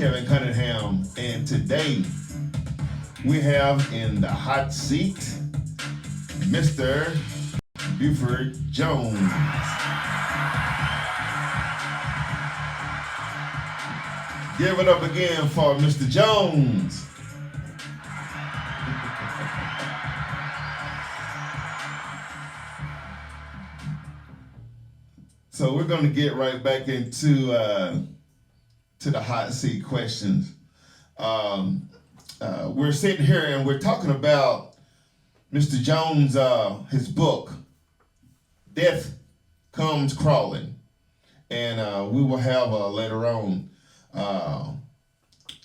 Kevin Cunningham, and today we have in the hot seat Mr. Buford Jones. Give it up again for Mr. Jones. So we're going to get right back into to the hot seat questions. We're sitting here and we're talking about Mr. Jones, his book, Death Comes Crawling, and we will have later on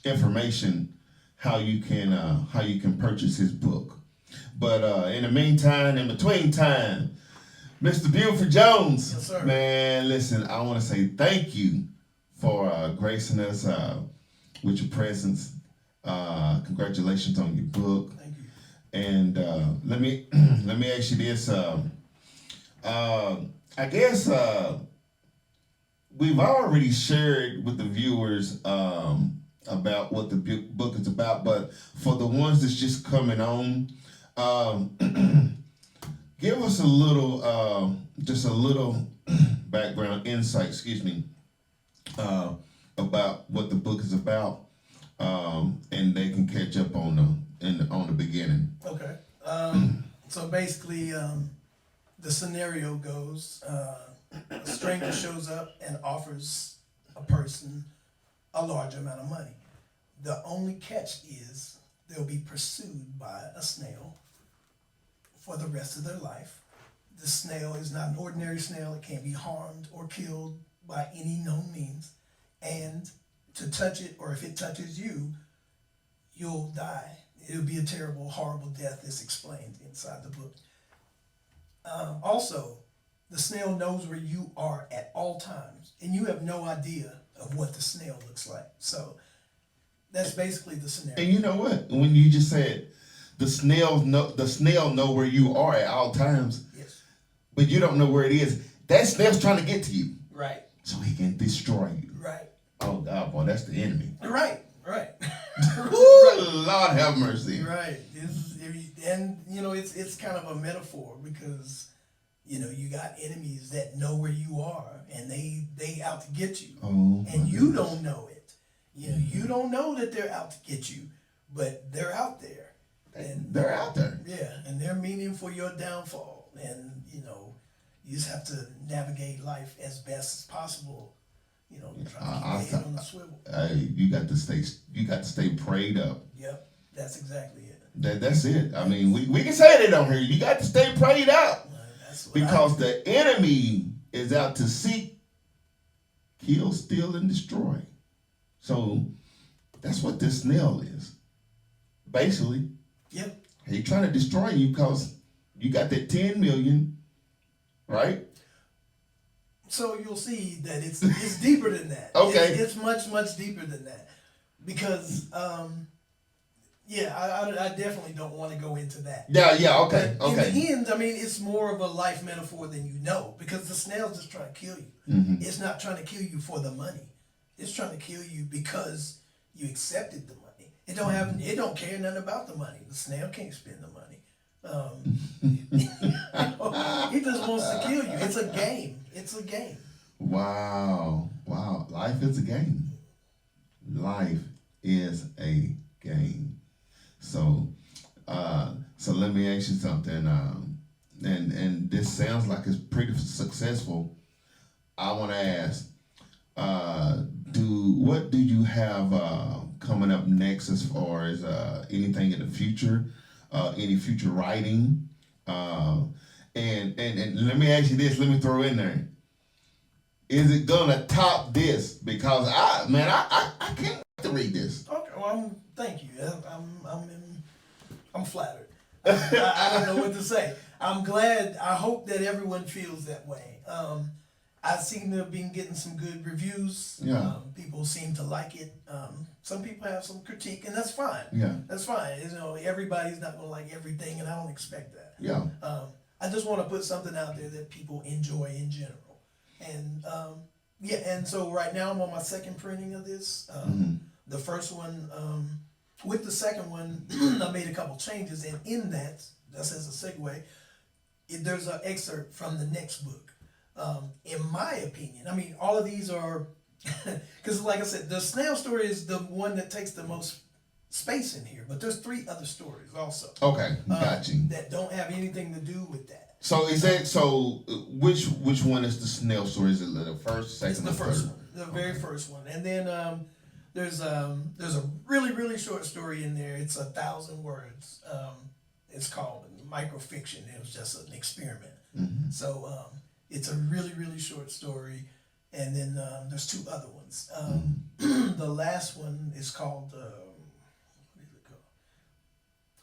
information how you can purchase his book. But in the meantime, in between time, Mr. Buford Jones, yes, sir. Man, listen, I want to say thank you for gracing us with your presence. Congratulations on your book. Thank you. And let me ask you this. I guess we've already shared with the viewers about what the book is about, but for the ones that's just coming on, give us a little, just a little background insight, about what the book is about, and they can catch up on the beginning. Okay. So basically, the scenario goes: a stranger shows up and offers a person a large amount of money. The only catch is they'll be pursued by a snail for the rest of their life. The snail is not an ordinary snail. It can't be harmed or killed by any known means. And to touch it, or if it touches you, you'll die. It'll be a terrible, horrible death that's explained inside the book. Also, the snail knows where you are at all times, and you have no idea of what the snail looks like. So that's basically the scenario. And you know what? When you just said the snail know where you are at all times, yes, but you don't know where it is. That snail's trying to get to you, right? So he can destroy you, right? Oh God, boy, that's the enemy. Right. Ooh, Lord have mercy. Right. And it's kind of a metaphor because you got enemies that know where you are and they out to get you. Oh, and you don't know it. You don't know that they're out to get you, but they're out there. And they're out there. Yeah, and they're meaning for your downfall. And you just have to navigate life as best as possible. Trying to keep your head on the swivel. You got to stay prayed up. Yep, that's exactly it. That's it. I mean, we can say that on here. You got to stay prayed up. Because the enemy is out to seek, kill, steal, and destroy. So that's what this snail is. Basically. Yep. He's trying to destroy you because you got that 10 million, right? So you'll see that it's deeper than that. Okay. It's much, much deeper than that. Because I definitely don't want to go into that. Yeah, okay, but okay. In the end, I mean, it's more of a life metaphor than you know, because the snail's just trying to kill you. Mm-hmm. It's not trying to kill you for the money. It's trying to kill you because you accepted the money. It don't care nothing about the money. The snail can't spend the money. He just wants to kill you. It's a game. It's a game. Wow. Life is a game. Life is a game. So let me ask you something. And this sounds like it's pretty successful. I want to ask, what do you have coming up next as far as anything in the future, any future writing? And let me ask you this. Let me throw in there. Is it gonna top this? Because I can't wait to read this. Okay, well, thank you. I'm flattered. I don't know what to say. I'm glad. I hope that everyone feels that way. I seem to have been getting some good reviews. Yeah. People seem to like it. Some people have some critique, and that's fine. Yeah. That's fine. Everybody's not gonna like everything, and I don't expect that. Yeah. I just want to put something out there that people enjoy in general. And and so right now I'm on my second printing of this. The first one, with the second one, I made a couple changes, and in that, just as a segue, there's an excerpt from the next book. In my opinion, I mean, all of these are, because like I said, the snail story is the one that takes the most space in here, but there's 3 other stories also. Okay, got you. That don't have anything to do with that. So is that which one is the snail story? Is it the first, second, It's the or first third? one, the very first one, and then there's a really short story in there. It's 1,000 words. It's called microfiction. It was just an experiment. Mm-hmm. So it's a really short story, and then there's 2 other ones. The last one is called what is it called?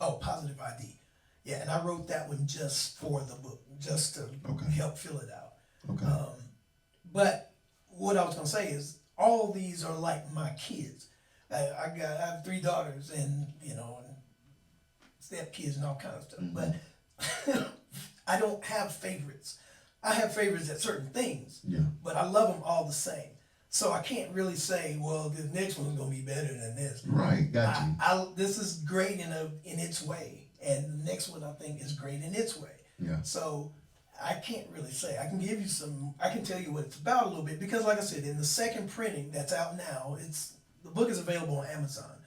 Oh, Positive ID. Yeah, and I wrote that one just for the book, just to help fill it out. Okay. But what I was gonna say is all these are like my kids. I have 3 daughters, and and stepkids and all kinds of stuff. Mm-hmm. But I don't have favorites. I have favorites at certain things. Yeah. But I love them all the same. So I can't really say, well, the next one's gonna be better than this. Right. Got you. This is great in its way, and the next one I think is great in its way. Yeah. So I can't really say. I can tell you what it's about a little bit, because like I said, in the second printing that's out now, the book is available on Amazon.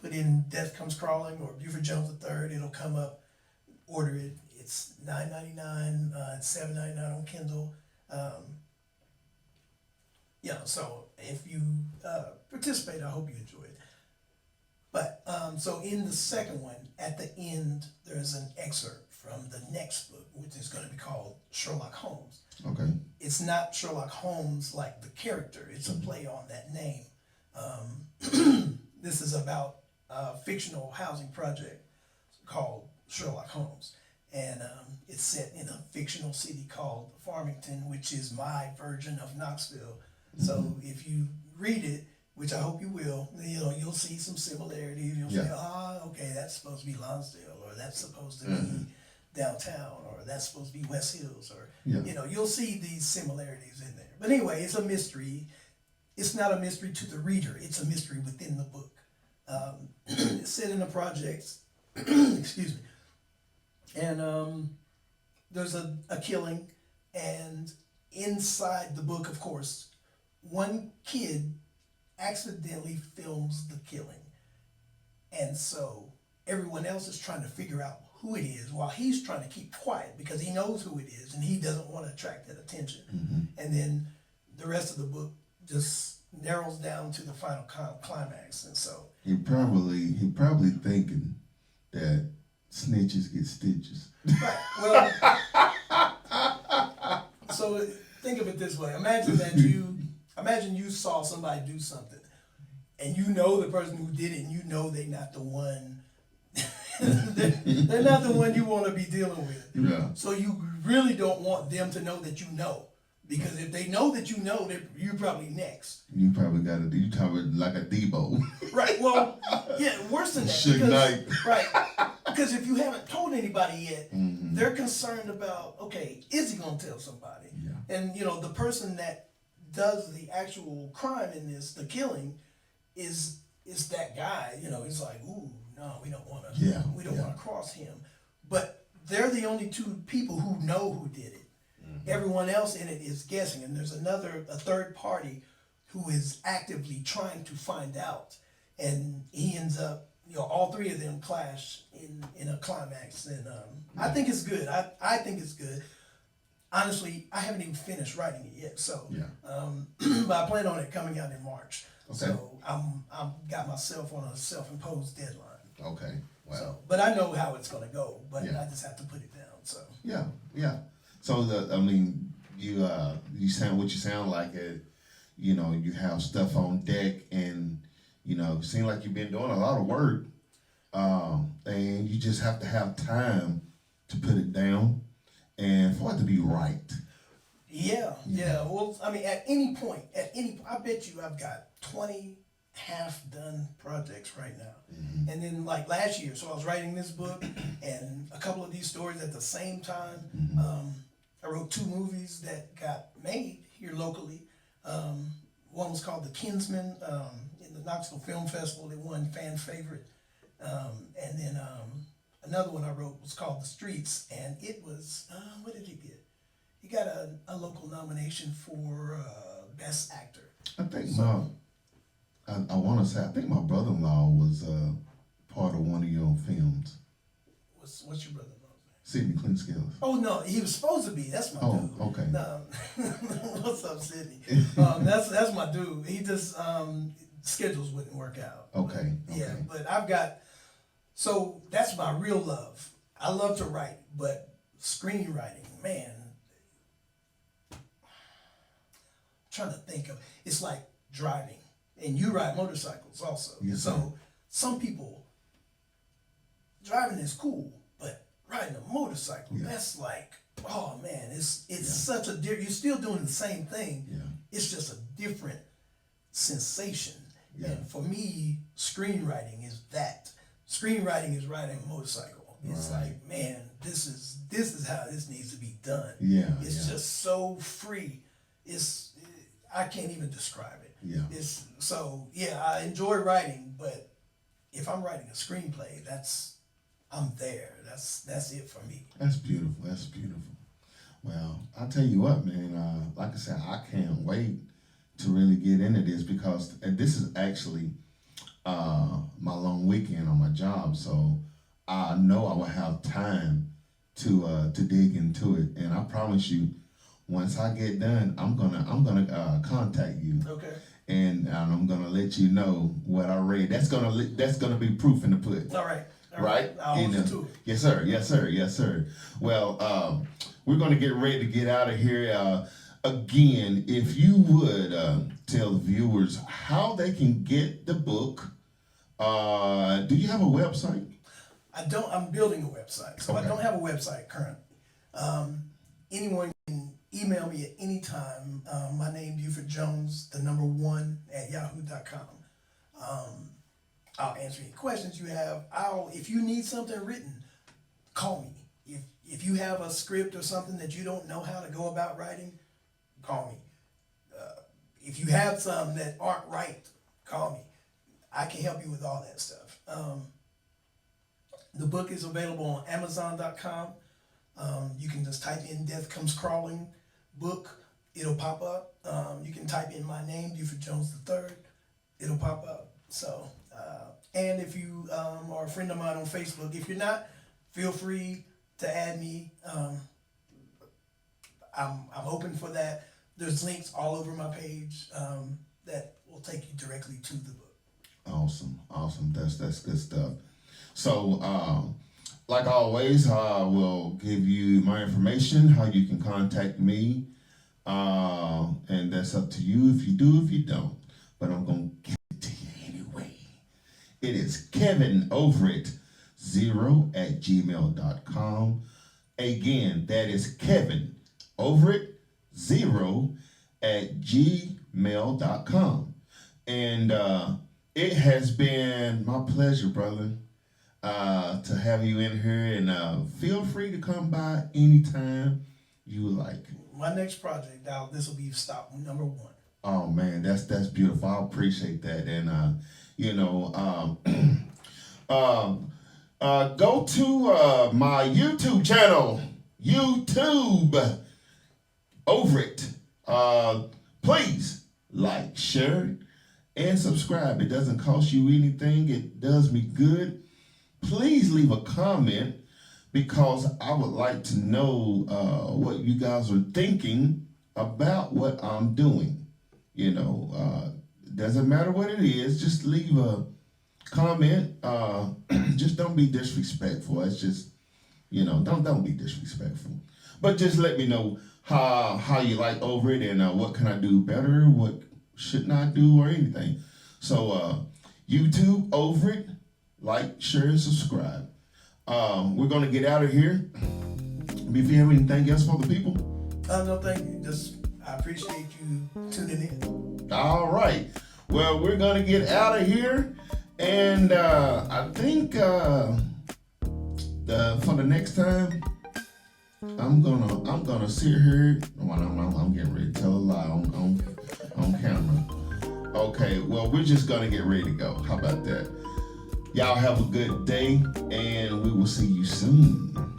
Put in Death Comes Crawling or Buford Jones III, it'll come up. Order it. It's $9.99. It's $7.99 on Kindle. So if you participate, I hope you enjoy it. But so in the second one, at the end, there's an excerpt from the next book, which is going to be called Sherlock Holmes. Okay. It's not Sherlock Holmes like the character. It's a play on that name. This is about a fictional housing project called Sherlock Holmes. And it's set in a fictional city called Farmington, which is my version of Knoxville. Mm-hmm. So if you read it, which I hope you will, you'll see some similarities. You'll say, okay, that's supposed to be Lonsdale, or that's supposed to be downtown, or that's supposed to be West Hills, or you'll see these similarities in there. But anyway, it's a mystery. It's not a mystery to the reader. It's a mystery within the book. It's set in the projects. Excuse me. And there's a killing, and inside the book, of course, one kid accidentally films the killing, and so everyone else is trying to figure out who it is while he's trying to keep quiet, because he knows who it is and he doesn't want to attract that attention. Mm-hmm. And then the rest of the book just narrows down to the final climax. And so he probably thinking that snitches get stitches. Right. Well, so think of it this way. Imagine you saw somebody do something, and you know the person who did it, and you know they're not the one. they're not the one you want to be dealing with. Yeah. So you really don't want them to know that you know, because if they know that you know, you're probably next. You probably you talking like a Debo. Right. Well, yeah. Worse than that. Suge Knight. Right. Because if you haven't told anybody yet, mm-hmm. they're concerned about, okay, is he gonna tell somebody? Yeah. And the person that does the actual crime in this, the killing, is that guy. He's like, ooh, no, we don't want to. Yeah. We don't want to cross him. But they're the only 2 people who know who did it. Mm-hmm. Everyone else in it is guessing, and there's a third party who is actively trying to find out, and he ends up. All 3 of them clash in a climax, and I think it's good. I think it's good. Honestly, I haven't even finished writing it yet, so but I plan on it coming out in March. Okay. So I'm got myself on a self-imposed deadline. Okay. Wow. So, but I know how it's gonna go, but I just have to put it down. So yeah. So you sound like it. You have stuff on deck, and it seems like you've been doing a lot of work, and you just have to have time to put it down and for it to be right. Yeah. Well, I mean, at any point, I bet you I've got 20 half-done projects right now. Mm-hmm. And then like last year, so I was writing this book and a couple of these stories at the same time. Mm-hmm. I wrote 2 movies that got made here locally. one was called The Kinsman, in the Knoxville Film Festival. It won fan favorite. And then another one I wrote was called The Streets, and it was, what did he get? He got a local nomination for Best Actor. I think I want to say, I think my brother-in-law was part of one of your films. What's your brother-in-law's name? Sidney Clint Scales. Oh no, he was supposed to be. That's my dude. Oh, okay. What's up, Sidney? That's my dude. He just schedules wouldn't work out. Okay. Yeah, but I've got, so that's my real love. I love to write, but screenwriting, man, I'm trying to think of, it's like driving, and you ride motorcycles also. Yes, so sir. some people, driving is cool, but riding a motorcycle, Yeah. that's like, oh man, it's such a you're still doing the same thing. Yeah. It's just a different sensation. Yeah. And for me, screenwriting is that. Screenwriting is riding a motorcycle. It's Right. like, man, this is how this needs to be done. Yeah. It's just so free. I can't even describe it. Yeah. I enjoy writing, but if I'm writing a screenplay, I'm there. That's it for me. That's beautiful. That's beautiful. Well, I'll tell you what, man. Like I said, I can't wait to really get into this because this is actually my long weekend on my job, so I know I will have time to dig into it. And I promise you, once I get done, I'm gonna contact you. Okay. And I'm gonna let you know what I read. That's gonna be proof in the pudding. All right. Right? I'll hold you to it. Yes, sir. Yes, sir. Yes, sir. Well, we're going to get ready to get out of here. Again, if you would tell the viewers how they can get the book. Do you have a website? I don't. I'm building a website, so Okay. I don't have a website currently. Anyone can email me at any time. My name, Buford Jones, the number 1 at yahoo.com. I'll answer any questions you have. If you need something written, call me. If you have a script or something that you don't know how to go about writing, call me. If you have some that aren't right, call me. I can help you with all that stuff. The book is available on Amazon.com. You can just type in Death Comes Crawling book. It'll pop up. You can type in my name, Buford Jones III. It'll pop up. So, and if you are a friend of mine on Facebook, if you're not, feel free to add me. I'm open for that. There's links all over my page that will take you directly to the book. Awesome. That's good stuff. So, like always, I will give you my information, how you can contact me, and that's up to you if you do, if you don't. But I'm gonna give it to you anyway. It is KevinOverett0@gmail.com. Again, that is KevinOverett0@gmail.com. And it has been my pleasure, brother, to have you in here. And feel free to come by anytime you like. My next project, this will be stop number 1. Oh man, that's beautiful. I appreciate that. And go to my YouTube channel, YouTube Overett. Please like, share, and subscribe. It doesn't cost you anything. It does me good. Please leave a comment because I would like to know what you guys are thinking about what I'm doing. Doesn't matter what it is, just leave a comment. Just don't be disrespectful. It's just, don't be disrespectful. But just let me know how you like Overett and what can I do better, what shouldn't I do, or anything. So YouTube Overett, like, share, and subscribe. We're gonna get out of here. If you have anything else for the people? No, thank you. I appreciate you tuning in. All right. Well, we're gonna get out of here, and I think for the next time, I'm gonna sit here. I'm getting ready to tell a lie on camera. Okay, well, we're just gonna get ready to go. How about that? Y'all have a good day, and we will see you soon.